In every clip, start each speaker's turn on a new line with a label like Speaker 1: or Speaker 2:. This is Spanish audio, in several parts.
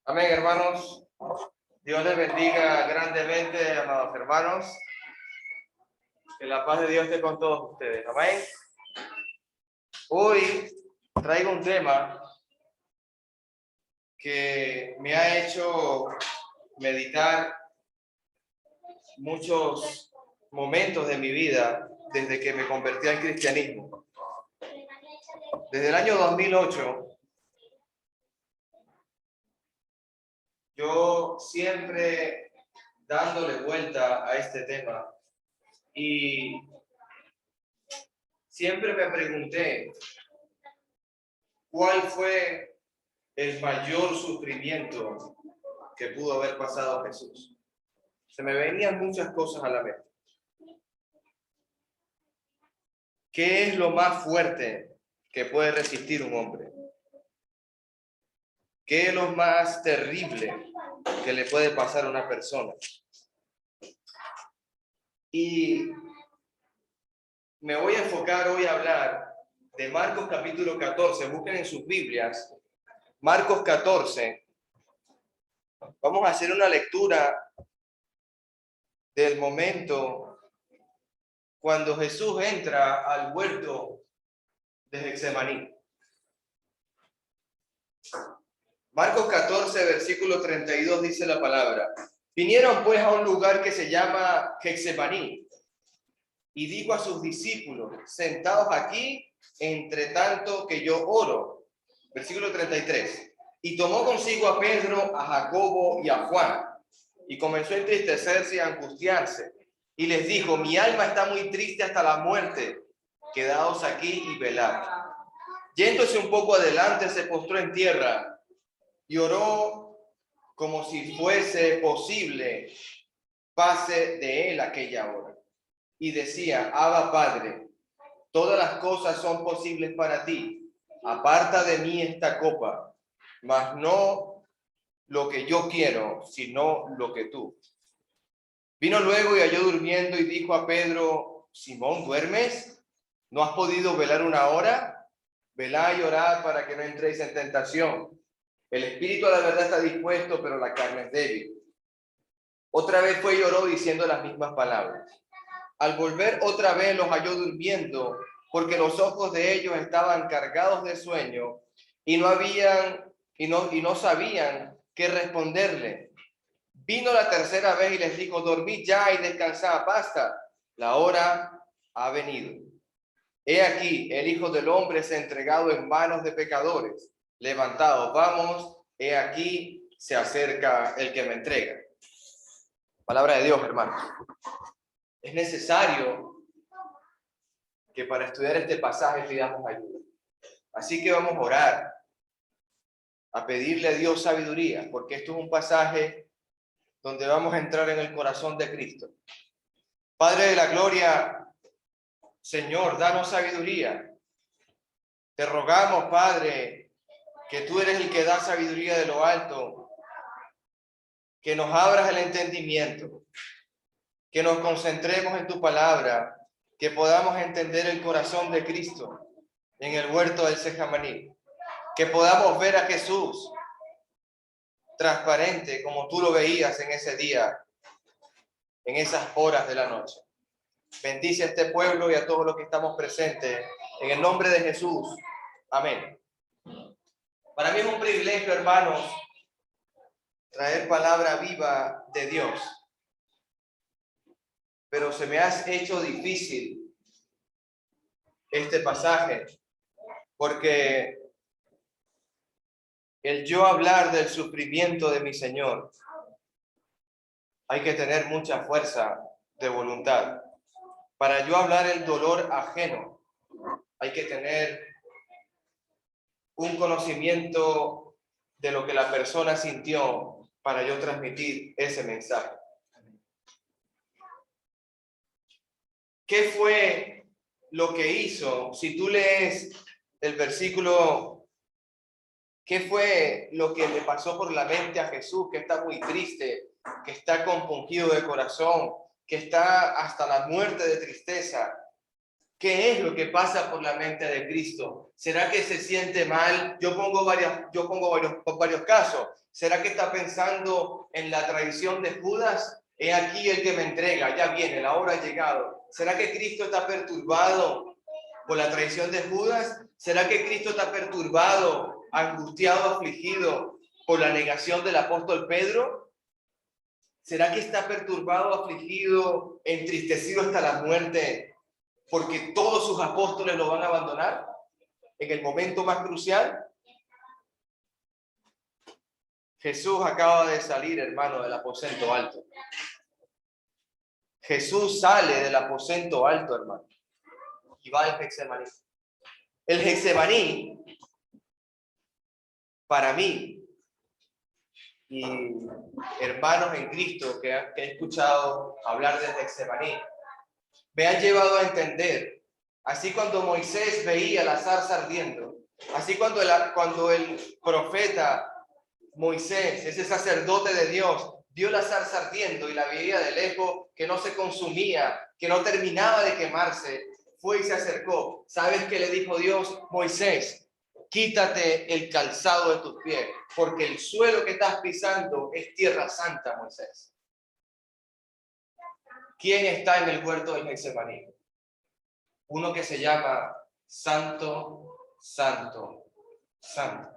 Speaker 1: Amén, hermanos. Dios les bendiga grandemente, amados hermanos. Que la paz de Dios esté con todos ustedes. Amén. Hoy traigo un tema que me ha hecho meditar muchos momentos de mi vida desde que me convertí al cristianismo. Desde el año 2008, yo siempre dándole vuelta a este tema y siempre me pregunté cuál fue el mayor sufrimiento que pudo haber pasado Jesús. Se me venían muchas cosas a la mente. ¿Qué es lo más fuerte que puede resistir un hombre? ¿Qué es lo más terrible que le puede pasar a una persona? Y me voy a enfocar hoy a hablar de Marcos capítulo 14. Busquen en sus Biblias Marcos 14. Vamos a hacer una lectura del momento cuando Jesús entra al huerto de Getsemaní. Marcos 14, versículo 32 dice la palabra: vinieron pues a un lugar que se llama Getsemaní, y dijo a sus discípulos: sentados aquí, entre tanto que yo oro. Versículo 33. Y tomó consigo a Pedro, a Jacobo y a Juan, y comenzó a entristecerse y a angustiarse. Y les dijo: mi alma está muy triste hasta la muerte. Quedaos aquí y velad. Yéndose un poco adelante, se postró en tierra y oró como si fuese posible pase de él aquella hora. Y decía: Abba, Padre, todas las cosas son posibles para ti. Aparta de mí esta copa, mas no lo que yo quiero, sino lo que tú. Vino luego y halló durmiendo y dijo a Pedro: Simón, ¿duermes? ¿No has podido velar una hora? Velad y orad para que no entréis en tentación. El espíritu a la verdad está dispuesto, pero la carne es débil. Otra vez fue y oró diciendo las mismas palabras. Al volver otra vez los halló durmiendo, porque los ojos de ellos estaban cargados de sueño y no sabían qué responderle. Vino la tercera vez y les dijo: dormid ya y descansad, basta, la hora ha venido. He aquí, el Hijo del Hombre es entregado en manos de pecadores. Levantados, vamos, he aquí, se acerca el que me entrega. Palabra de Dios, hermanos. Es necesario que para estudiar este pasaje pidamos ayuda. Así que vamos a orar, a pedirle a Dios sabiduría, porque esto es un pasaje donde vamos a entrar en el corazón de Cristo. Padre de la gloria, Señor, danos sabiduría. Te rogamos, Padre, que tú eres el que da sabiduría de lo alto, que nos abras el entendimiento, que nos concentremos en tu palabra, que podamos entender el corazón de Cristo en el huerto del Getsemaní, que podamos ver a Jesús transparente como tú lo veías en ese día, en esas horas de la noche. Bendice a este pueblo y a todos los que estamos presentes, en el nombre de Jesús. Amén. Para mí es un privilegio, hermanos, traer palabra viva de Dios. Pero se me ha hecho difícil este pasaje, porque el yo hablar del sufrimiento de mi Señor, hay que tener mucha fuerza de voluntad. Para yo hablar el dolor ajeno, hay que tener un conocimiento de lo que la persona sintió para yo transmitir ese mensaje. ¿Qué fue lo que hizo? Si tú lees el versículo, ¿qué fue lo que le pasó por la mente a Jesús, que está muy triste, que está compungido de corazón, que está hasta la muerte de tristeza? ¿Qué es lo que pasa por la mente de Cristo? ¿Será que se siente mal? Yo pongo varios casos. ¿Será que está pensando en la traición de Judas? He aquí el que me entrega, ya viene, la hora ha llegado. ¿Será que Cristo está perturbado por la traición de Judas? ¿Será que Cristo está perturbado, angustiado, afligido por la negación del apóstol Pedro? ¿Será que está perturbado, afligido, entristecido hasta la muerte porque todos sus apóstoles lo van a abandonar en el momento más crucial? Jesús acaba de salir, hermano, del aposento alto. Jesús sale del aposento alto, hermano, y va al Getsemaní. El Getsemaní, para mí, y hermanos en Cristo que he escuchado hablar del Getsemaní, me han llevado a entender, así cuando Moisés veía la zarza ardiendo, así cuando el profeta Moisés, ese sacerdote de Dios, vio la zarza ardiendo y la veía de lejos, que no se consumía, que no terminaba de quemarse, fue y se acercó. ¿Sabes qué le dijo Dios? Moisés, quítate el calzado de tus pies, porque el suelo que estás pisando es tierra santa, Moisés. ¿Quién está en el huerto del Getsemaní? Uno que se llama Santo, Santo, Santo.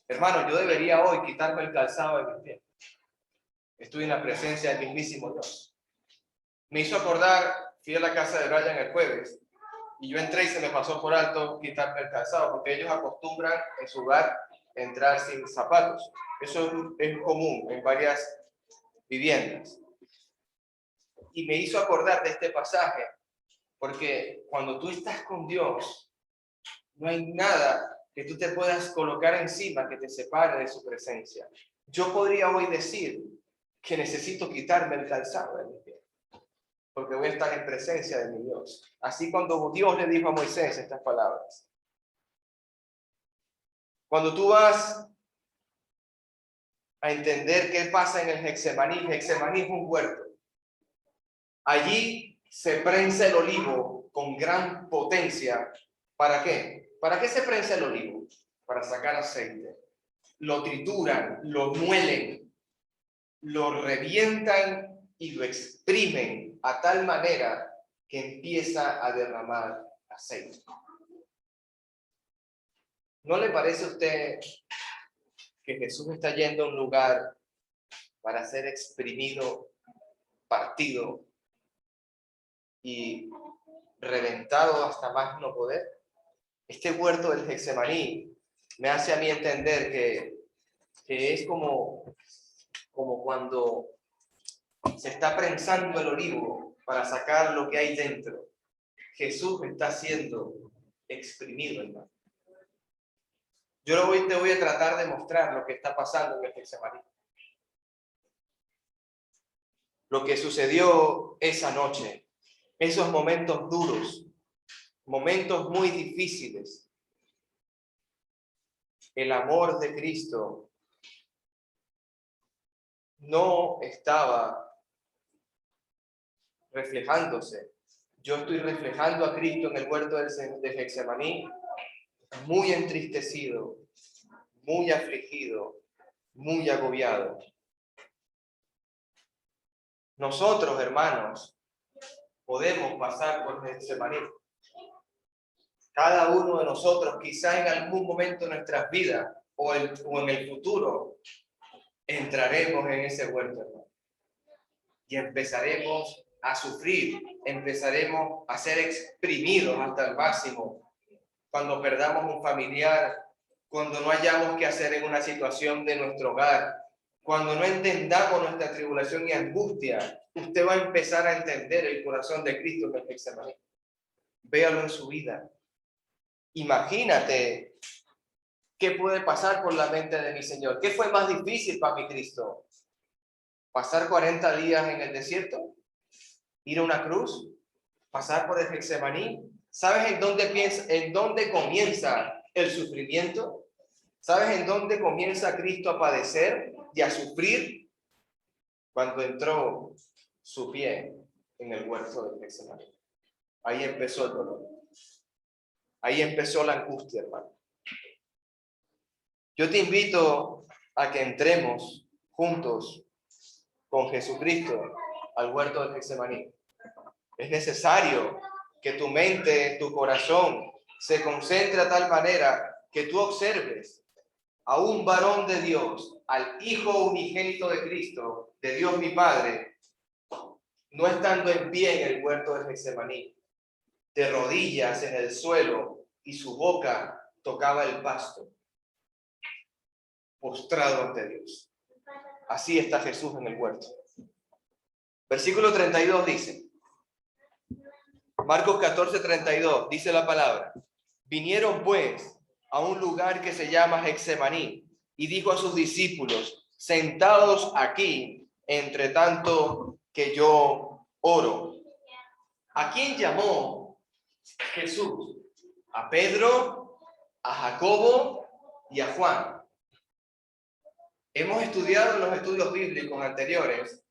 Speaker 1: Hermano, yo debería hoy quitarme el calzado de mis pies. Estoy en la presencia del mismísimo Dios. Me hizo acordar, fui a la casa de Brian el jueves, y yo entré y se me pasó por alto quitarme el calzado, porque ellos acostumbran en su hogar entrar sin zapatos. Eso es común en varias viviendas. Y me hizo acordar de este pasaje, porque cuando tú estás con Dios, no hay nada que tú te puedas colocar encima que te separe de su presencia. Yo podría hoy decir que necesito quitarme el calzado de mi pie, porque voy a estar en presencia de mi Dios. Así cuando Dios le dijo a Moisés estas palabras. Cuando tú vas a entender qué pasa en el Getsemaní es un huerto. Allí se prensa el olivo con gran potencia. ¿Para qué? ¿Para qué se prensa el olivo? Para sacar aceite. Lo trituran, lo muelen, lo revientan y lo exprimen a tal manera que empieza a derramar aceite. ¿No le parece a usted que Jesús está yendo a un lugar para ser exprimido, partido y reventado hasta más no poder? Este huerto del Getsemaní me hace a mí entender que es como cuando se está prensando el olivo para sacar lo que hay dentro. Jesús está siendo exprimido, hermano. Yo te voy a tratar de mostrar lo que está pasando en el Getsemaní. Lo que sucedió esa noche, esos momentos duros, momentos muy difíciles. El amor de Cristo no estaba reflejándose. Yo estoy reflejando a Cristo en el huerto de Getsemaní, muy entristecido, muy afligido, muy agobiado. Nosotros, hermanos, podemos pasar por Getsemaní. Cada uno de nosotros, quizá en algún momento de nuestras vidas o en el futuro, entraremos en ese huerto, hermano. Y empezaremos a sufrir, empezaremos a ser exprimidos hasta el máximo. Cuando perdamos un familiar, cuando no hayamos qué hacer en una situación de nuestro hogar, cuando no entendamos nuestra tribulación y angustia, usted va a empezar a entender el corazón de Cristo en el Getsemaní. Véalo en su vida. Imagínate qué puede pasar por la mente de mi Señor. ¿Qué fue más difícil para mi Cristo? ¿Pasar 40 días en el desierto? ¿Ir a una cruz? ¿Pasar por el Getsemaní? ¿Sabes en dónde comienza el sufrimiento? ¿Sabes en dónde comienza Cristo a padecer y a sufrir? Cuando entró su pie en el huerto del Getsemaní. ahí empezó el dolor. Ahí empezó la angustia, hermano. Yo te invito a que entremos juntos con Jesucristo al huerto del Getsemaní. Es necesario que tu mente, tu corazón se concentre a tal manera que tú observes a un varón de Dios, al Hijo unigénito de Cristo, de Dios mi Padre, no estando en pie en el huerto del Getsemaní, de rodillas en el suelo y su boca tocaba el pasto, postrado ante Dios. Así está Jesús en el huerto. Versículo 32 dice, Marcos 14:32, dice la palabra, vinieron pues a un lugar que se llama Getsemaní y dijo a sus discípulos, sentados aquí, entre tanto que yo oro. ¿A quién llamó Jesús? A Pedro, a Jacobo y a Juan. Hemos estudiado en los estudios bíblicos anteriores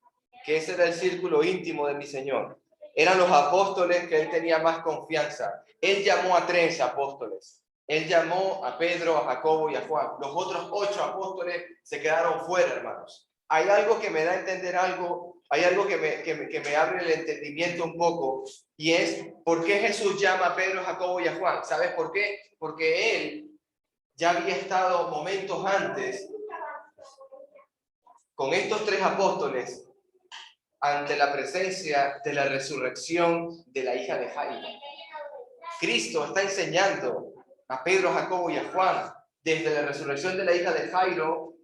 Speaker 1: que ese era el círculo íntimo de mi Señor. Eran los apóstoles que él tenía más confianza. Él llamó a 3 apóstoles. Él llamó a Pedro, a Jacobo y a Juan. Los otros 8 apóstoles se quedaron fuera, hermanos. Hay algo que me da a entender algo, hay algo que me abre el entendimiento un poco, y es ¿por qué Jesús llama a Pedro, a Jacobo y a Juan? ¿Sabes por qué? Porque él ya había estado momentos antes con estos 3 apóstoles ante la presencia de la resurrección de la hija de Jairo. Cristo está enseñando a Pedro, Jacobo y a Juan desde la resurrección de la hija de Jairo,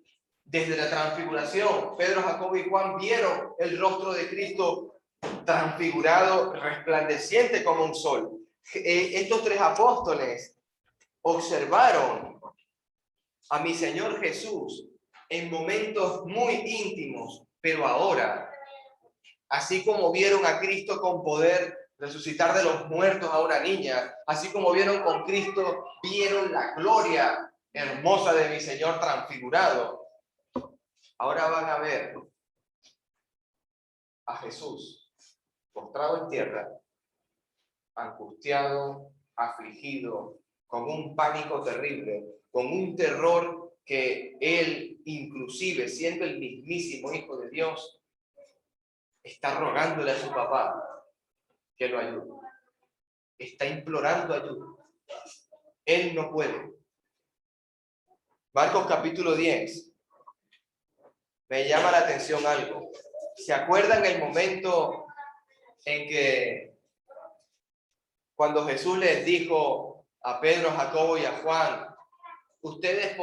Speaker 1: desde la transfiguración. Pedro, Jacobo y Juan vieron el rostro de Cristo transfigurado, resplandeciente como un sol. Estos 3 apóstoles observaron a mi Señor Jesús en momentos muy íntimos, pero ahora, así como vieron a Cristo con poder resucitar de los muertos a una niña, así como vieron con Cristo, vieron la gloria hermosa de mi Señor transfigurado. Ahora van a ver a Jesús postrado en tierra, angustiado, afligido, con un pánico terrible, con un terror que él, inclusive siendo el mismísimo Hijo de Dios, está rogándole a su papá que lo ayude. Está implorando ayuda. Él no puede. Marcos capítulo 10. Me llama la atención algo. ¿Se acuerdan el momento en que cuando Jesús les dijo a Pedro, a Jacobo y a Juan, ustedes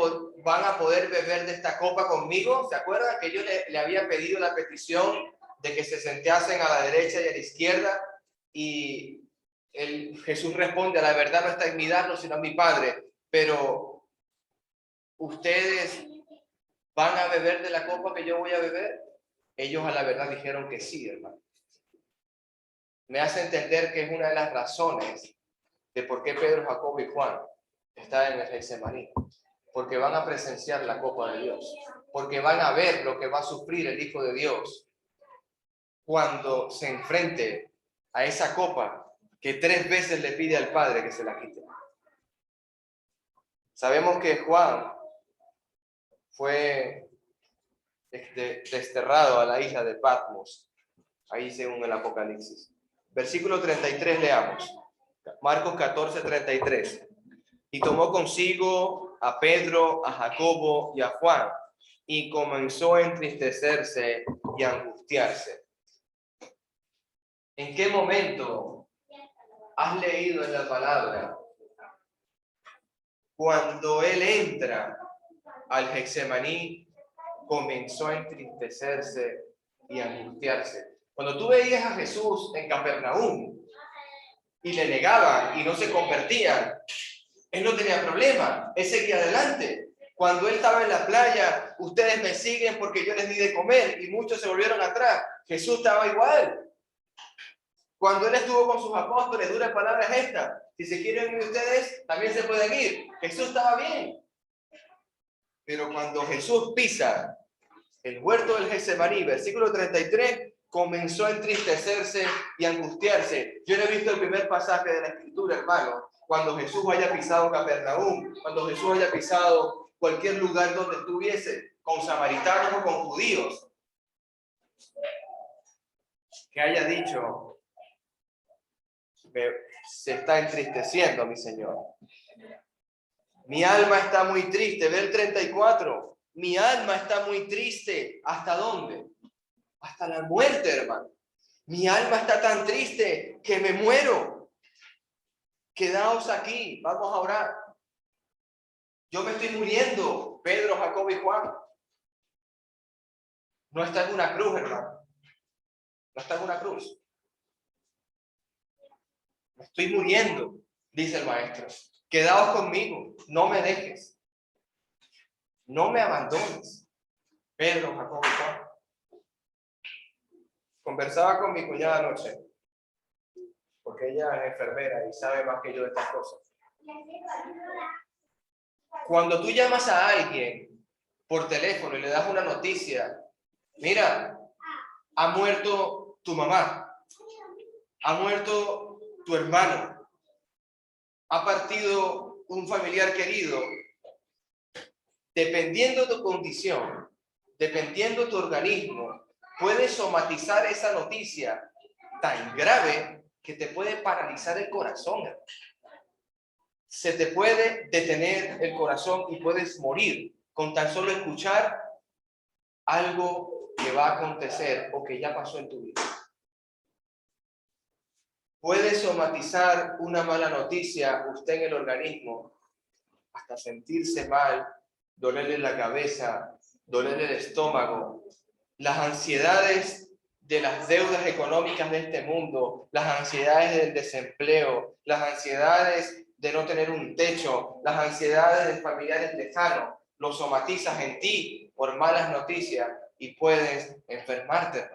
Speaker 1: van a poder beber de esta copa conmigo? ¿Se acuerdan que yo le había pedido la petición de que se sentasen a la derecha y a la izquierda? Y Jesús responde, a la verdad no está en mi darlo, sino en mi Padre. Pero ustedes van a beber de la copa que yo voy a beber. Ellos a la verdad dijeron que sí, hermano. Me hace entender que es una de las razones de por qué Pedro, Jacobo y Juan están en el Getsemaní. Porque van a presenciar la copa de Dios. Porque van a ver lo que va a sufrir el Hijo de Dios cuando se enfrente a esa copa que 3 veces le pide al Padre que se la quite. Sabemos que Juan fue desterrado a la isla de Patmos, ahí según el Apocalipsis. Versículo 33 leamos. Marcos 14:33. Y tomó consigo a Pedro, a Jacobo y a Juan, y comenzó a entristecerse y a angustiarse. ¿En qué momento has leído en la palabra cuando él entra al Getsemaní comenzó a entristecerse y a angustiarse? Cuando tú veías a Jesús en Capernaum y le negaban y no se convertían, él no tenía problema, él seguía adelante. Cuando él estaba en la playa, ustedes me siguen porque yo les di de comer, y muchos se volvieron atrás. Jesús estaba igual. Cuando él estuvo con sus apóstoles, duras palabras estas: si se quieren ir ustedes, también se pueden ir. Jesús estaba bien. Pero cuando Jesús pisa el huerto del Getsemaní, versículo 33, comenzó a entristecerse y angustiarse. Yo no he visto el primer pasaje de la Escritura, hermano, cuando Jesús haya pisado Capernaum, cuando Jesús haya pisado cualquier lugar donde estuviese, con samaritanos o con judíos, que haya dicho: se está entristeciendo mi Señor. Mi alma está muy triste. Ve el 34. Mi alma está muy triste. ¿Hasta dónde? Hasta la muerte, hermano. Mi alma está tan triste que me muero. Quedaos aquí, vamos a orar. Yo me estoy muriendo. Pedro, Jacobo y Juan. No está en una cruz, hermano. No está en una cruz. Me estoy muriendo, dice el maestro. Quedaos conmigo, no me dejes. No me abandones. Pedro, Jacobo y Juan. Conversaba con mi cuñada anoche, porque ella es enfermera y sabe más que yo de estas cosas. Cuando tú llamas a alguien por teléfono y le das una noticia: mira, ha muerto tu mamá, ha muerto tu hermano, ha partido un familiar querido, dependiendo de tu condición, dependiendo de tu organismo, puedes somatizar esa noticia tan grave que te puede paralizar el corazón. Se te puede detener el corazón y puedes morir con tan solo escuchar algo que va a acontecer o que ya pasó en tu vida. Puede somatizar una mala noticia usted en el organismo hasta sentirse mal, dolerle la cabeza, dolerle el estómago, las ansiedades de las deudas económicas de este mundo, las ansiedades del desempleo, las ansiedades de no tener un techo, las ansiedades de familiares lejanos, lo somatizas en ti por malas noticias y puedes enfermarte.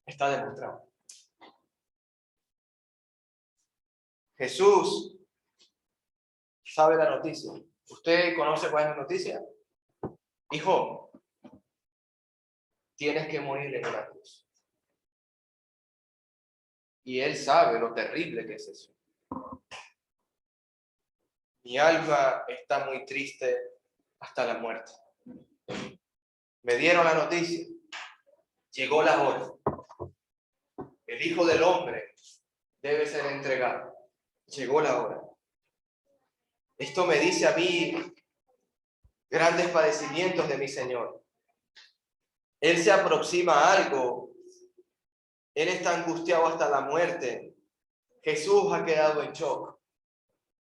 Speaker 1: Está demostrado. Jesús sabe la noticia. ¿Usted conoce cuál es la noticia? Hijo, tienes que morir en una cruz. Y él sabe lo terrible que es eso. Mi alma está muy triste hasta la muerte. Me dieron la noticia. Llegó la hora. El Hijo del Hombre debe ser entregado. Llegó la hora. Esto me dice a mí grandes padecimientos de mi Señor. Él se aproxima a algo. Él está angustiado hasta la muerte. Jesús ha quedado en shock.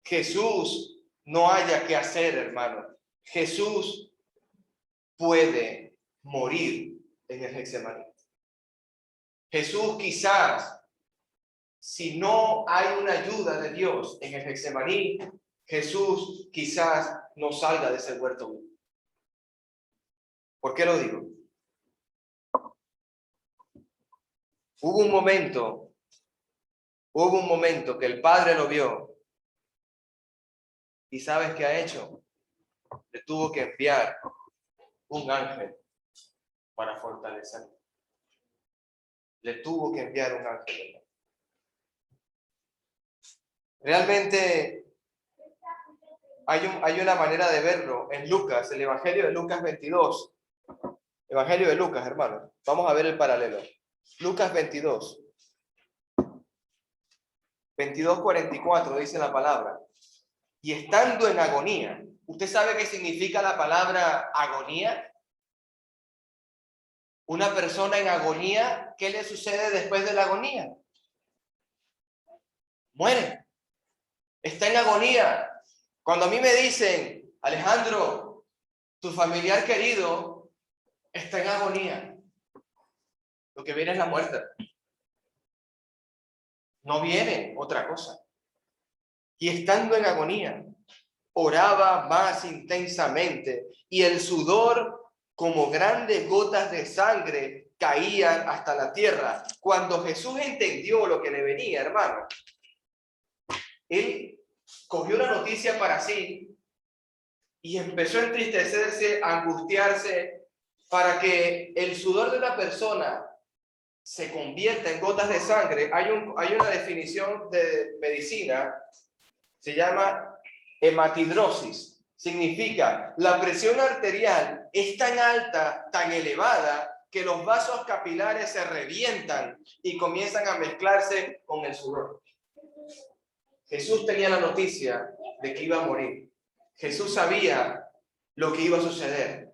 Speaker 1: Jesús no haya qué hacer, hermano. Jesús puede morir en el Getsemaní. Jesús quizás, si no hay una ayuda de Dios en el Getsemaní, Jesús quizás no salga de ese huerto. ¿Por qué lo digo? Hubo un momento que el Padre lo vio y ¿sabes qué ha hecho? Le tuvo que enviar un ángel para fortalecerlo. Le tuvo que enviar un ángel. Realmente hay una manera de verlo en Lucas, el Evangelio de Lucas 22. Evangelio de Lucas, hermano. Vamos a ver el paralelo. Lucas 22. 22:44 dice la palabra. Y estando en agonía. ¿Usted sabe qué significa la palabra agonía? Una persona en agonía, ¿qué le sucede después de la agonía? Muere. Está en agonía. Cuando a mí me dicen: Alejandro, tu familiar querido está en agonía, lo que viene es la muerte. No viene otra cosa. Y estando en agonía, oraba más intensamente, y el sudor, como grandes gotas de sangre, caían hasta la tierra. Cuando Jesús entendió lo que le venía, hermano, él cogió la noticia para sí y empezó a entristecerse, a angustiarse, Para que el sudor de una persona se convierta en gotas de sangre, hay una definición de medicina, se llama hematidrosis. Significa, la presión arterial es tan alta, tan elevada, que los vasos capilares se revientan y comienzan a mezclarse con el sudor. Jesús tenía la noticia de que iba a morir. Jesús sabía lo que iba a suceder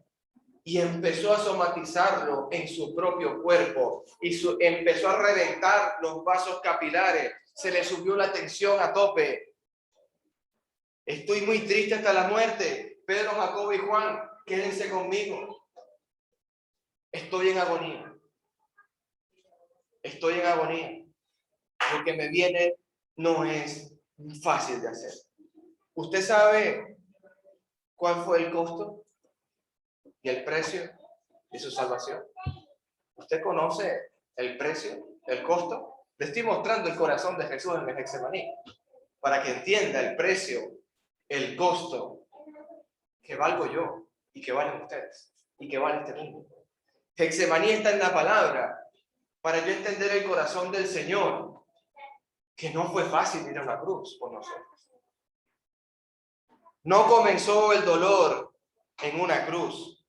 Speaker 1: y empezó a somatizarlo en su propio cuerpo y empezó a reventar los vasos capilares. Se le subió la tensión a tope. Estoy muy triste hasta la muerte. Pedro, Jacobo y Juan, quédense conmigo. Estoy en agonía. Estoy en agonía. Lo que me viene no es fácil de hacer. ¿Usted sabe cuál fue el costo y el precio de su salvación? ¿Usted conoce el precio, el costo? Le estoy mostrando el corazón de Jesús en el Getsemaní para que entienda el precio, el costo que valgo yo y que valen ustedes y que vale este mundo. Getsemaní está en la palabra para yo entender el corazón del Señor, que no fue fácil ir a una cruz por nosotros. No comenzó el dolor en una cruz.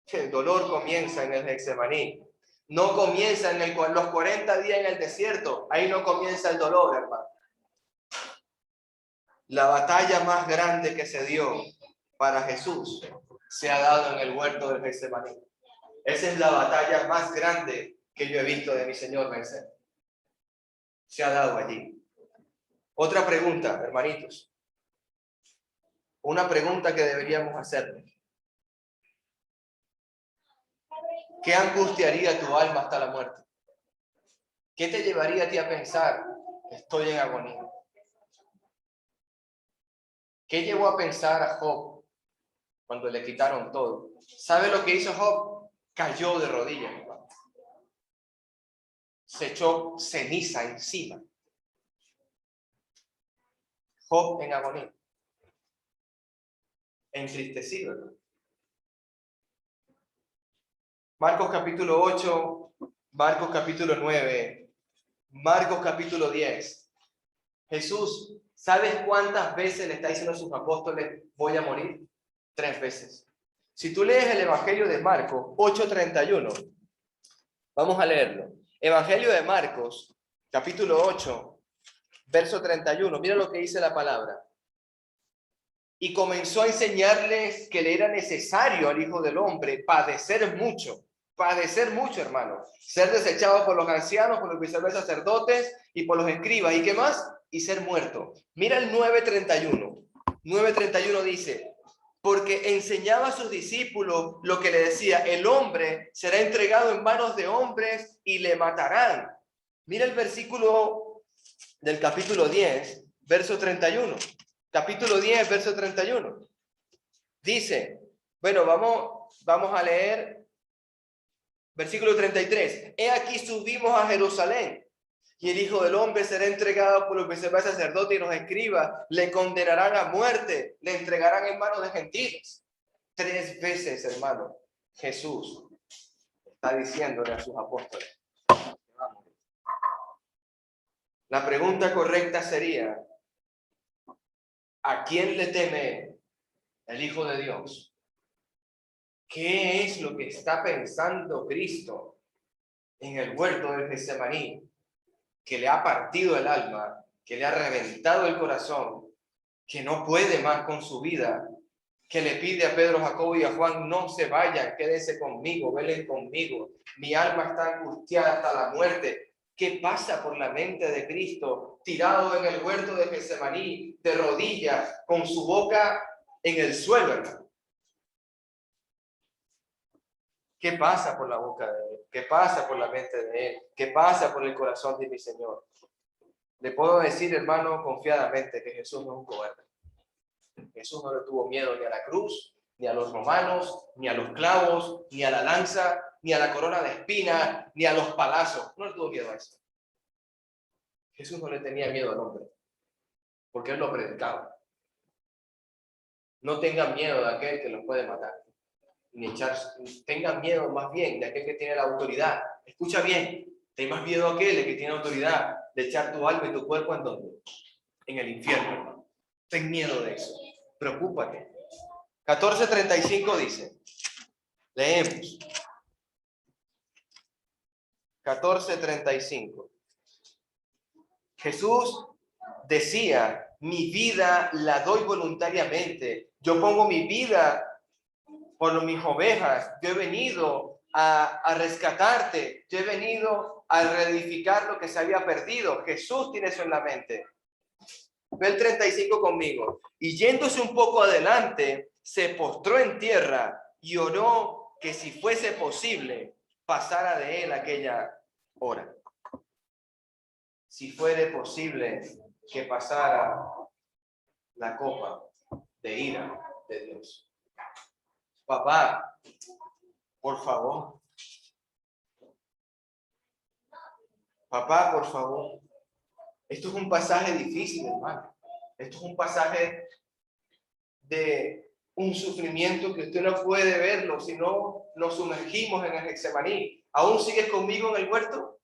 Speaker 1: El dolor comienza en el Getsemaní. No comienza en los 40 días en el desierto. Ahí no comienza el dolor, hermano. La batalla más grande que se dio para Jesús se ha dado en el huerto del Getsemaní. Esa es la batalla más grande que yo he visto de mi Señor vencer. Se ha dado allí. Otra pregunta, hermanitos. Una pregunta que deberíamos hacernos. ¿Qué angustiaría tu alma hasta la muerte? ¿Qué te llevaría a ti a pensar, estoy en agonía? ¿Qué llevó a pensar a Job cuando le quitaron todo? ¿Sabe lo que hizo Job? Cayó de rodillas, hermano. Se echó ceniza encima. Job en agonía. Entristecido, hermano. Marcos capítulo 8, Marcos capítulo 9, Marcos capítulo 10. Jesús, ¿sabes cuántas veces le está diciendo a sus apóstoles, voy a morir? 3 veces. Si tú lees el Evangelio de Marcos 8:31, vamos a leerlo. Evangelio de Marcos, capítulo 8, verso 31. Mira lo que dice la palabra. Y comenzó a enseñarles que le era necesario al Hijo del Hombre padecer mucho, hermano, ser desechado por los ancianos, por los principales sacerdotes y por los escribas. ¿Y qué más? Y ser muerto. Mira el 9:31. 9:31 dice, porque enseñaba a sus discípulos lo que le decía, el hombre será entregado en manos de hombres y le matarán. Mira el versículo del capítulo 10, verso 31. Capítulo 10, verso 31. Dice, bueno, vamos a leer versículo 33. He aquí subimos a Jerusalén y el Hijo del Hombre será entregado por los principales sacerdotes y los escribas. Le condenarán a muerte, le entregarán en manos de gentiles. 3 veces, hermano, Jesús está diciéndole a sus apóstoles. La pregunta correcta sería, ¿a quién le teme el Hijo de Dios? ¿Qué es lo que está pensando Cristo en el huerto del Getsemaní, que le ha partido el alma, que le ha reventado el corazón, que no puede más con su vida, que le pide a Pedro, Jacobo y a Juan, no se vayan, quédense conmigo, velen conmigo, mi alma está angustiada hasta la muerte? ¿Qué pasa por la mente de Cristo, tirado en el huerto de Getsemaní, de rodillas, con su boca en el suelo, hermano? ¿Qué pasa por la boca de él? ¿Qué pasa por la mente de él? ¿Qué pasa por el corazón de mi Señor? Le puedo decir, hermano, confiadamente que Jesús no es un cobarde. Jesús no le tuvo miedo ni a la cruz, ni a los romanos, ni a los clavos, ni a la lanza, ni a la corona de espinas, ni a los palazos. No le tuvo miedo a eso. Jesús no le tenía miedo al hombre, porque él lo predicaba. No tengan miedo de aquel que los puede matar. ni echar, tengan miedo más bien de aquel que tiene la autoridad. Escucha bien, ten más miedo a aquel que tiene autoridad de echar tu alma y tu cuerpo en donde, en el infierno, hermano. Ten miedo de eso, preocúpate. 14:35 dice, leemos, 14:35. Jesús decía, mi vida la doy voluntariamente, yo pongo mi vida por mis ovejas, yo he venido a rescatarte, yo he venido a reedificar lo que se había perdido. Jesús tiene eso en la mente. Ve el 35 conmigo. Y yéndose un poco adelante, se postró en tierra y oró que si fuese posible, pasara de él aquella hora. Si fuere posible que pasara la copa de ira de Dios. Papá, por favor. Papá, por favor. Esto es un pasaje difícil, hermano. Esto es un pasaje de un sufrimiento que usted no puede verlo si no nos sumergimos en el Getsemaní. ¿Aún sigues conmigo en el huerto?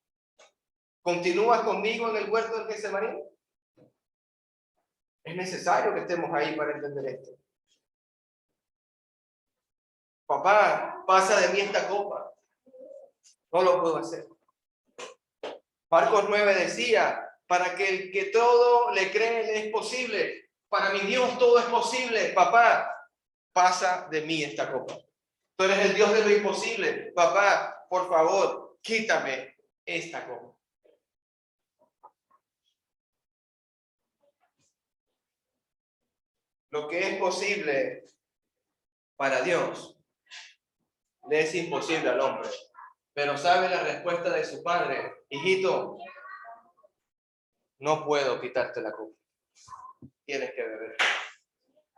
Speaker 1: ¿Continúas conmigo en el huerto del Getsemaní? Es necesario que estemos ahí para entender esto. Papá, pasa de mí esta copa. No lo puedo hacer. Marcos 9 decía, para que el que todo le cree le es posible. Para mi Dios todo es posible. Papá, pasa de mí esta copa. Tú eres el Dios de lo imposible. Papá, por favor, quítame esta copa. Lo que es posible para Dios le es imposible al hombre. Pero sabe la respuesta de su padre. Hijito, no puedo quitarte la copa. Tienes que beber.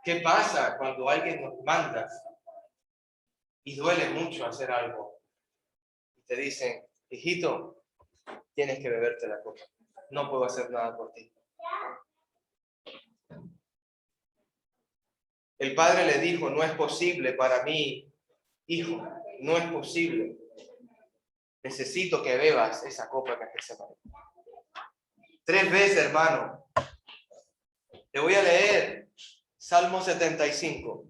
Speaker 1: ¿Qué pasa cuando alguien nos manda y duele mucho hacer algo? Y te dicen, hijito, tienes que beberte la copa. No puedo hacer nada por ti. El padre le dijo, no es posible para mí, hijo, no es posible. Necesito que bebas esa copa que se llama. 3 veces, hermano. Te voy a leer Salmo 75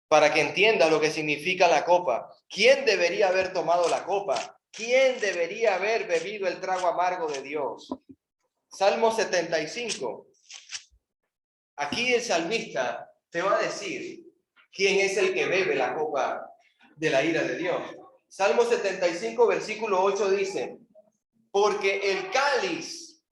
Speaker 1: para que entienda lo que significa la copa. ¿Quién debería haber tomado la copa? ¿Quién debería haber bebido el trago amargo de Dios? Salmo 75. Aquí el salmista te va a decir quién es el que bebe la copa de la ira de Dios. Salmo 75, versículo 8 dice, porque el cáliz,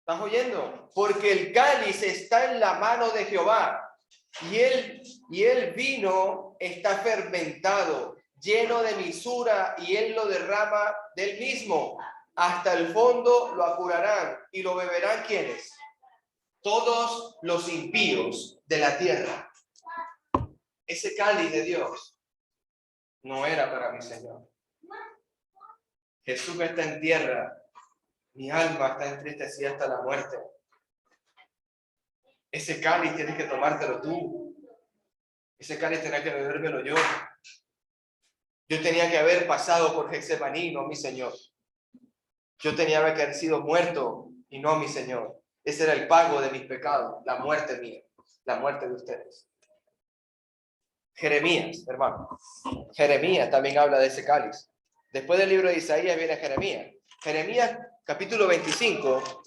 Speaker 1: ¿estás oyendo? Porque el cáliz está en la mano de Jehová y el vino está fermentado, lleno de misura y él lo derrama del mismo. Hasta el fondo lo apurarán y lo beberán ¿quiénes? Todos los impíos de la tierra. Ese cáliz de Dios no era para mi Señor. Jesús está en tierra, mi alma está entristecida hasta la muerte. Ese cáliz tienes que tomártelo tú. Ese cáliz tenía que bebérmelo yo. Yo tenía que haber pasado por Getsemaní, no mi Señor. Yo tenía que haber sido muerto y no mi Señor. Ese era el pago de mis pecados, la muerte mía, la muerte de ustedes. Jeremías, hermano. Jeremías también habla de ese cáliz. Después del libro de Isaías viene Jeremías. Jeremías, capítulo 25,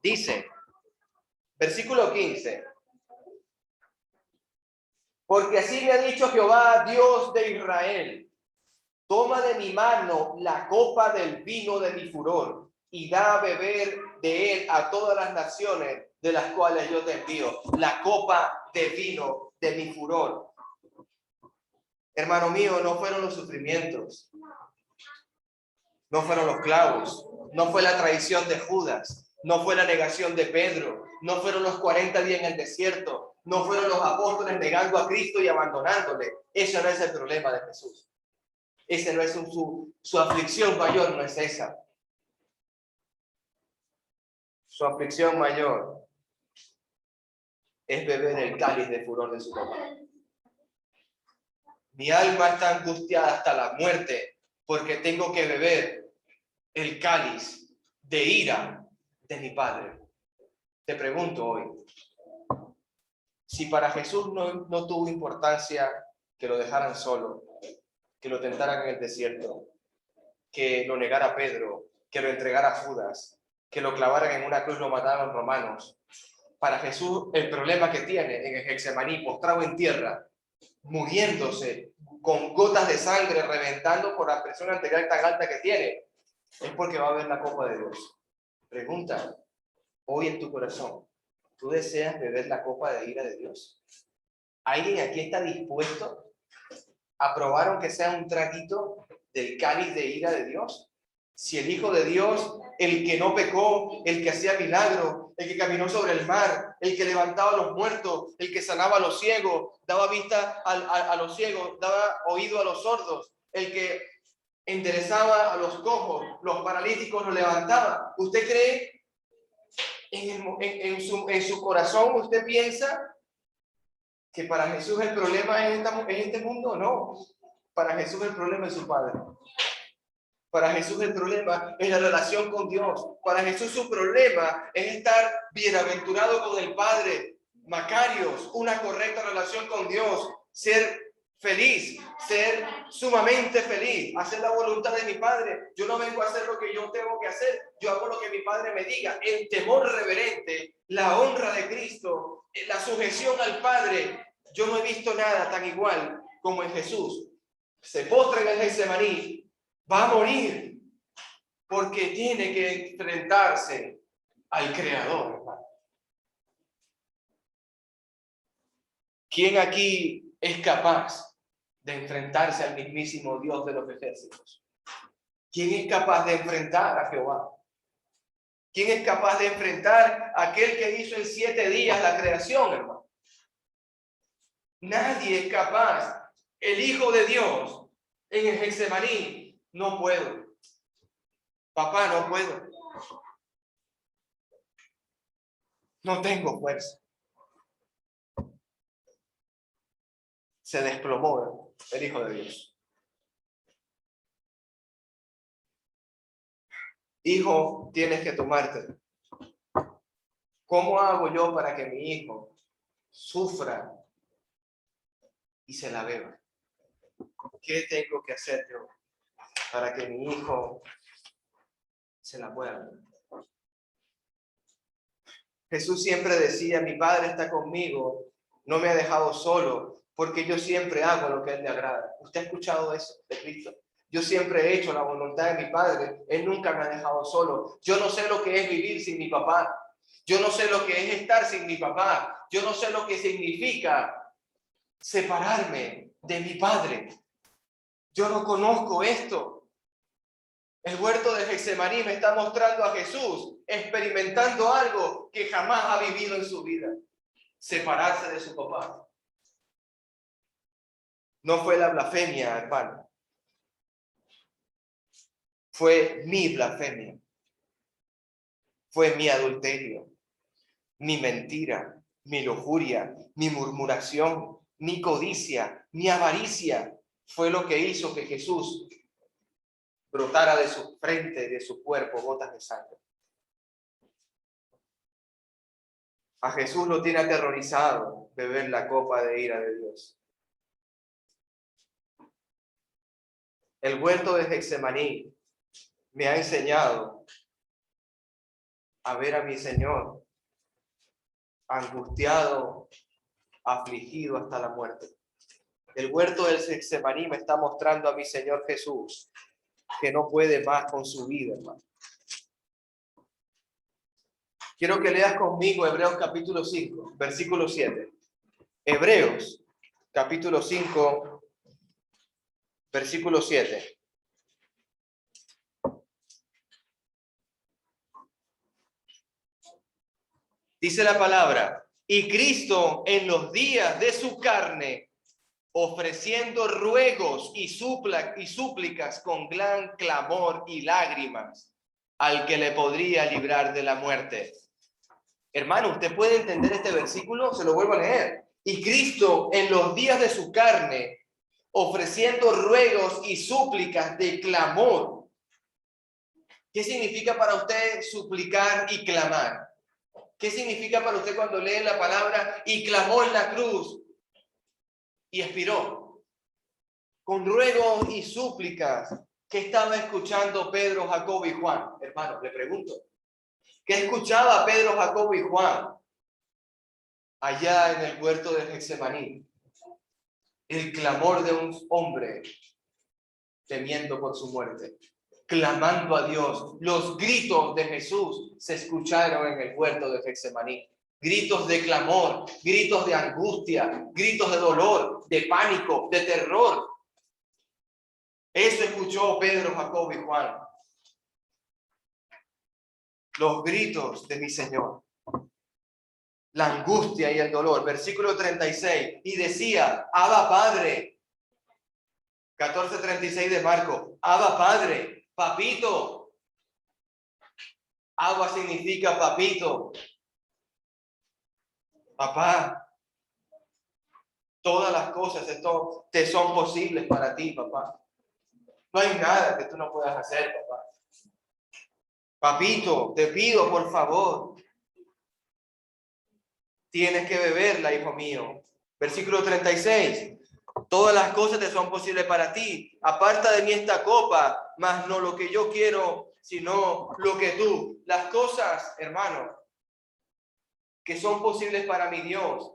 Speaker 1: dice, versículo 15. Porque así me ha dicho Jehová, Dios de Israel, toma de mi mano la copa del vino de mi furor y da a beber de él a todas las naciones de las cuales yo te envío. La copa de vino de mi furor. Hermano mío, no fueron los sufrimientos, no fueron los clavos, no fue la traición de Judas, no fue la negación de Pedro, no fueron los 40 días en el desierto, no fueron los apóstoles negando a Cristo y abandonándole. Eso no es el problema de Jesús. Ese no es su aflicción mayor, no es esa. Su aflicción mayor es beber el cáliz de furor de su papá. Mi alma está angustiada hasta la muerte, porque tengo que beber el cáliz de ira de mi Padre. Te pregunto hoy, si para Jesús no tuvo importancia que lo dejaran solo, que lo tentaran en el desierto, que lo negara Pedro, que lo entregara Judas, que lo clavaran en una cruz, lo mataran los romanos. Para Jesús, el problema que tiene en el Getsemaní, postrado en tierra, muriéndose, con gotas de sangre reventando por la presión arterial tan alta que tiene, es porque va a ver la copa de Dios. Pregunta, hoy en tu corazón, ¿tú deseas beber la copa de ira de Dios? ¿Alguien aquí está dispuesto a probar, aunque sea un traguito, del cáliz de ira de Dios? Si el Hijo de Dios, el que no pecó, el que hacía milagros, el que caminó sobre el mar, el que levantaba a los muertos, el que sanaba a los ciegos, daba vista a los ciegos, daba oído a los sordos, el que enderezaba a los cojos, los paralíticos los levantaba. ¿Usted cree en su corazón, usted piensa que para Jesús el problema es este mundo? No. Para Jesús el problema es su Padre. Para Jesús el problema es la relación con Dios. Para Jesús su problema es estar bienaventurado con el Padre. Macarios, una correcta relación con Dios, ser feliz, ser sumamente feliz, hacer la voluntad de mi Padre. Yo no vengo a hacer lo que yo tengo que hacer, yo hago lo que mi Padre me diga. El temor reverente, la honra de Cristo, la sujeción al Padre. Yo no he visto nada tan igual como en Jesús. Se postra en el Getsemaní, va a morir porque tiene que enfrentarse al Creador, hermano. ¿Quién aquí es capaz de enfrentarse al mismísimo Dios de los ejércitos? ¿Quién es capaz de enfrentar a Jehová? ¿Quién es capaz de enfrentar a aquel que hizo en 7 días la creación, hermano? Nadie es capaz. El Hijo de Dios en el Getsemaní, no puedo. Papá, no puedo. No tengo fuerza. Se desplomó el Hijo de Dios. Hijo, tienes que tomarte. ¿Cómo hago yo para que mi hijo sufra y se la beba? ¿Qué tengo que hacer yo para que mi hijo se la pueda beber? Jesús siempre decía, mi Padre está conmigo, no me ha dejado solo, porque yo siempre hago lo que a Él le agrada. ¿Usted ha escuchado eso de Cristo? Yo siempre he hecho la voluntad de mi Padre, Él nunca me ha dejado solo. Yo no sé lo que es vivir sin mi papá. Yo no sé lo que es estar sin mi papá. Yo no sé lo que significa separarme de mi Padre. Yo no conozco esto. El huerto de Getsemaní me está mostrando a Jesús experimentando algo que jamás ha vivido en su vida. Separarse de su papá. No fue la blasfemia, hermano. Fue mi blasfemia. Fue mi adulterio, mi mentira, mi lujuria, mi murmuración, mi codicia, mi avaricia. Fue lo que hizo que Jesús brotara de su frente y de su cuerpo gotas de sangre. A Jesús lo tiene aterrorizado beber la copa de ira de Dios. El huerto de Getsemaní me ha enseñado a ver a mi Señor angustiado, afligido hasta la muerte. El huerto del Getsemaní me está mostrando a mi Señor Jesús que no puede más con su vida, hermano. Quiero que leas conmigo Hebreos capítulo 5, versículo 7. Hebreos capítulo 5, versículo 7. Dice la palabra, y Cristo en los días de su carne, ofreciendo ruegos y súplicas con gran clamor y lágrimas, al que le podría librar de la muerte. Hermano, ¿usted puede entender este versículo? Se lo vuelvo a leer. Y Cristo en los días de su carne, ofreciendo ruegos y súplicas de clamor. ¿Qué significa para usted suplicar y clamar? ¿Qué significa para usted cuando lee la palabra y clamó en la cruz y expiró? Con ruegos y súplicas. ¿Qué estaba escuchando Pedro, Jacobo y Juan? Hermano, le pregunto. ¿Qué escuchaba Pedro, Jacobo y Juan allá en el huerto de Getsemaní? El clamor de un hombre temiendo por su muerte, clamando a Dios. Los gritos de Jesús se escucharon en el huerto de Getsemaní. Gritos de clamor, gritos de angustia, gritos de dolor, de pánico, de terror. Eso escuchó Pedro, Jacobo y Juan. Los gritos de mi Señor. La angustia y el dolor. Versículo 36. Y decía, Abba Padre. 14:36 de Marco. Abba Padre, papito. Abba significa papito. Papá. Todas las cosas te son posibles para ti, papá. No hay nada que tú no puedas hacer, papá. Papito, te pido, por favor. Tienes que beberla, hijo mío. Versículo 36. Todas las cosas te son posibles para ti. Aparta de mí esta copa, mas no lo que yo quiero, sino lo que tú. Las cosas, hermano, que son posibles para mi Dios,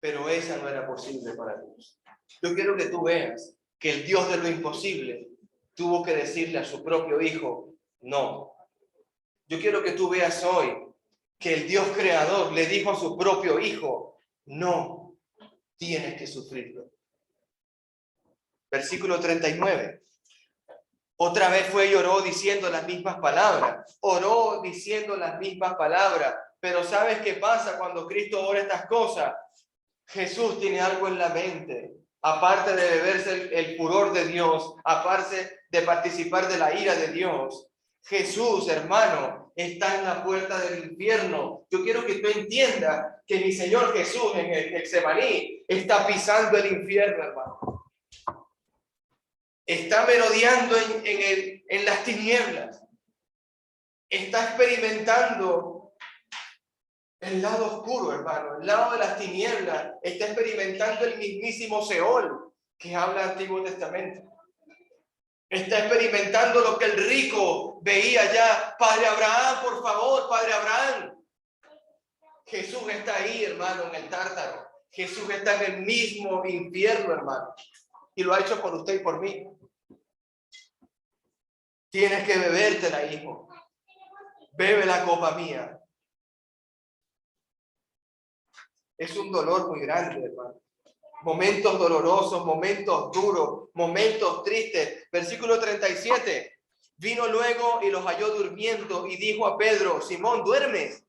Speaker 1: pero esa no era posible para Dios. Yo quiero que tú veas que el Dios de lo imposible tuvo que decirle a su propio hijo, no. Yo quiero que tú veas hoy que el Dios creador le dijo a su propio hijo, no, tienes que sufrirlo. Versículo 39. Otra vez fue y oró diciendo las mismas palabras. Oró diciendo las mismas palabras. Pero ¿sabes qué pasa cuando Cristo ora estas cosas? Jesús tiene algo en la mente. Aparte de beberse el furor de Dios, aparte de participar de la ira de Dios, Jesús, hermano, está en la puerta del infierno. Yo quiero que tú entiendas que mi Señor Jesús en el Getsemaní está pisando el infierno, hermano. Está merodeando en las tinieblas. Está experimentando el lado oscuro, hermano, el lado de las tinieblas. Está experimentando el mismísimo Seol que habla el Antiguo Testamento. Está experimentando lo que el rico veía ya. Padre Abraham, por favor, Padre Abraham. Jesús está ahí, hermano, en el Tártaro. Jesús está en el mismo infierno, hermano. Y lo ha hecho por usted y por mí. Tienes que bebértela, hijo. Bebe la copa mía. Es un dolor muy grande, hermano. Momentos dolorosos, momentos duros, momentos tristes. Versículo 37. Vino luego y los halló durmiendo y dijo a Pedro, Simón, ¿duermes?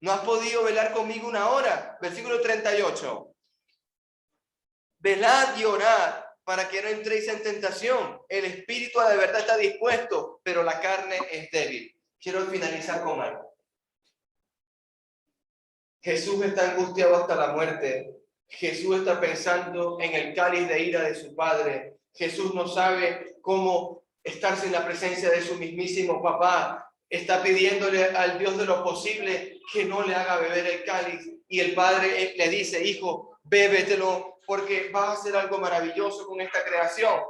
Speaker 1: ¿No has podido velar conmigo una hora? Versículo 38. Velad y orad para que no entréis en tentación. El espíritu de verdad está dispuesto, pero la carne es débil. Quiero finalizar con algo. Jesús está angustiado hasta la muerte. Jesús está pensando en el cáliz de ira de su Padre. Jesús no sabe cómo estar sin la presencia de su mismísimo papá. Está pidiéndole al Dios de lo posible que no le haga beber el cáliz. Y el Padre le dice, hijo, bébetelo porque vas a hacer algo maravilloso con esta creación.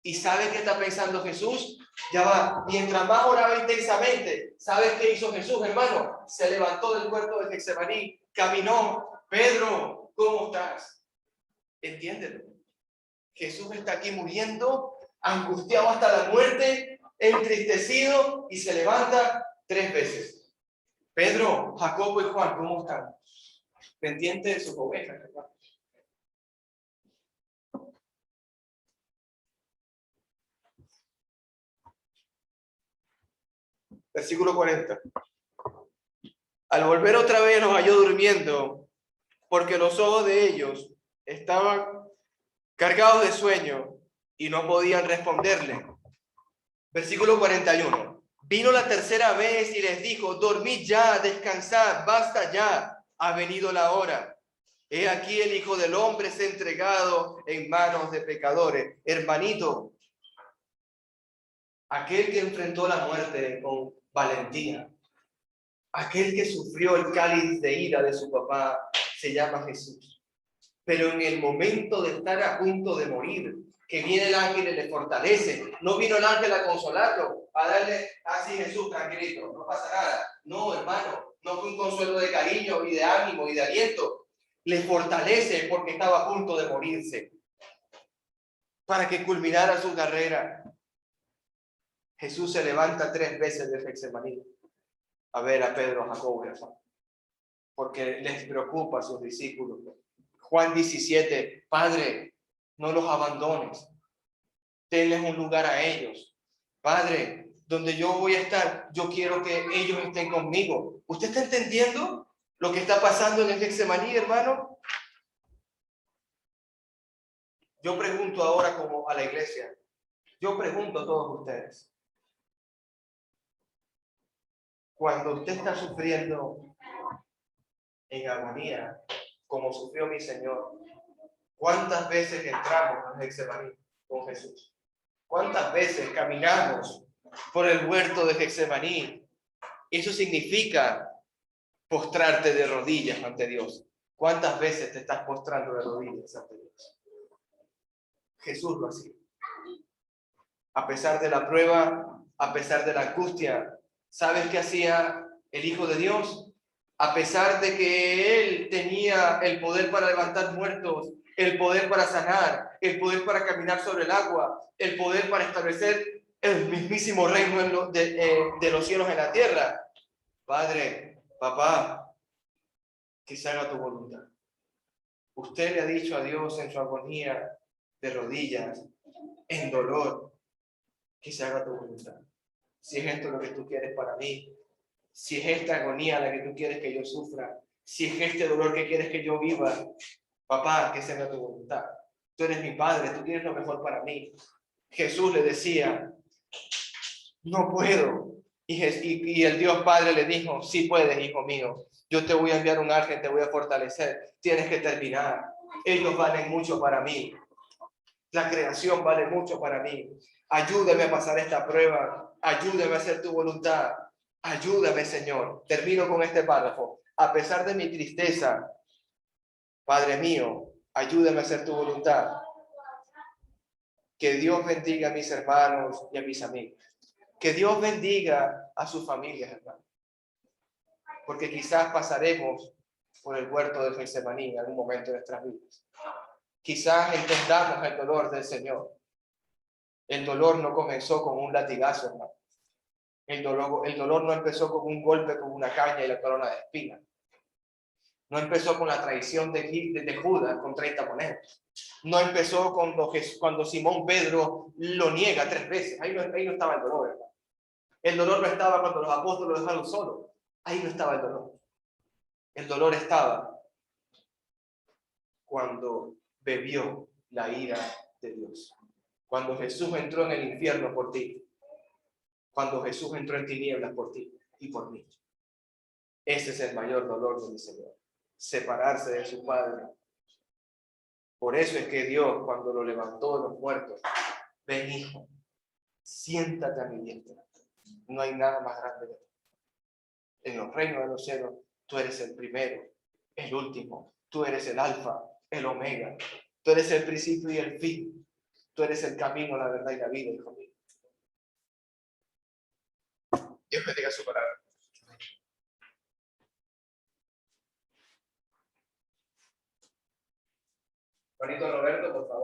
Speaker 1: ¿Y sabe qué está pensando Jesús? Ya va, mientras más oraba intensamente, ¿sabes qué hizo Jesús, hermano? Se levantó del huerto de Getsemaní, caminó. Pedro, ¿cómo estás? Entiéndelo. Jesús está aquí muriendo, angustiado hasta la muerte, entristecido, y se levanta 3 veces. Pedro, Jacobo y Juan, ¿cómo están? Pendiente de sus ovejas, hermano. Versículo 40. Al volver otra vez los halló durmiendo, porque los ojos de ellos estaban cargados de sueño y no podían responderle. Versículo 41. Vino la tercera vez y les dijo, dormid ya, descansad, basta ya, ha venido la hora. He aquí el Hijo del Hombre es entregado en manos de pecadores. Hermanito, aquel que enfrentó la muerte con valentía, aquel que sufrió el cáliz de ira de su papá, se llama Jesús. Pero en el momento de estar a punto de morir, que viene el ángel y le fortalece, no vino el ángel a consolarlo, a darle, así Jesús, tranquilito, no pasa nada. No, hermano, no fue un consuelo de cariño y de ánimo y de aliento. Le fortalece porque estaba a punto de morirse, para que culminara su carrera. Jesús se levanta 3 veces de Getsemaní a ver a Pedro, a Jacobo y a Juan, porque les preocupa a sus discípulos. Juan 17, Padre, no los abandones, denles un lugar a ellos. Padre, donde yo voy a estar, yo quiero que ellos estén conmigo. ¿Usted está entendiendo lo que está pasando en el Getsemaní, hermano? Yo pregunto ahora como a la iglesia, yo pregunto a todos ustedes, cuando usted está sufriendo en agonía, como sufrió mi Señor, ¿cuántas veces entramos al Getsemaní con Jesús? ¿Cuántas veces caminamos por el huerto de Getsemaní? Eso significa postrarte de rodillas ante Dios. ¿Cuántas veces te estás postrando de rodillas ante Dios? Jesús lo hacía. A pesar de la prueba, a pesar de la angustia, ¿sabes qué hacía el Hijo de Dios? A pesar de que Él tenía el poder para levantar muertos, el poder para sanar, el poder para caminar sobre el agua, el poder para establecer el mismísimo reino de los cielos en la tierra. Padre, papá, que se haga tu voluntad. Usted le ha dicho a Dios en su agonía, de rodillas, en dolor, que se haga tu voluntad. Si es esto lo que tú quieres para mí, si es esta agonía la que tú quieres que yo sufra, si es este dolor que quieres que yo viva, papá, que se haga tu voluntad. Tú eres mi padre, tú quieres lo mejor para mí. Jesús le decía, no puedo. Y el Dios Padre le dijo, sí puedes, hijo mío. Yo te voy a enviar un ángel, te voy a fortalecer. Tienes que terminar. Ellos valen mucho para mí. La creación vale mucho para mí. Ayúdame a pasar esta prueba. Ayúdame a hacer tu voluntad. Ayúdame, Señor. Termino con este párrafo. A pesar de mi tristeza, Padre mío, ayúdame a hacer tu voluntad. Que Dios bendiga a mis hermanos y a mis amigos. Que Dios bendiga a sus familias, hermano. Porque quizás pasaremos por el huerto de Getsemaní en algún momento de nuestras vidas. Quizás entendamos el dolor del Señor. El dolor no comenzó con un latigazo, hermano. El dolor no empezó con un golpe con una caña y la corona de espinas. No empezó con la traición de Judas con 30 monedas. No empezó cuando Simón Pedro lo niega 3 veces. Ahí no estaba el dolor, hermano. El dolor no estaba cuando los apóstoles lo dejaron solo. Ahí no estaba el dolor. El dolor estaba cuando bebió la ira de Dios. Cuando Jesús entró en el infierno por ti. Cuando Jesús entró en tinieblas por ti y por mí. Ese es el mayor dolor de mi Señor. Separarse de su Padre. Por eso es que Dios, cuando lo levantó de los muertos, ven, hijo, siéntate a mi diestra. No hay nada más grande que tú. En los reinos de los cielos, tú eres el primero, el último. Tú eres el alfa, el omega. Tú eres el principio y el fin. Tú eres el camino, la verdad y la vida, hijo mío. Dios bendiga su palabra. Juanito Roberto, por favor.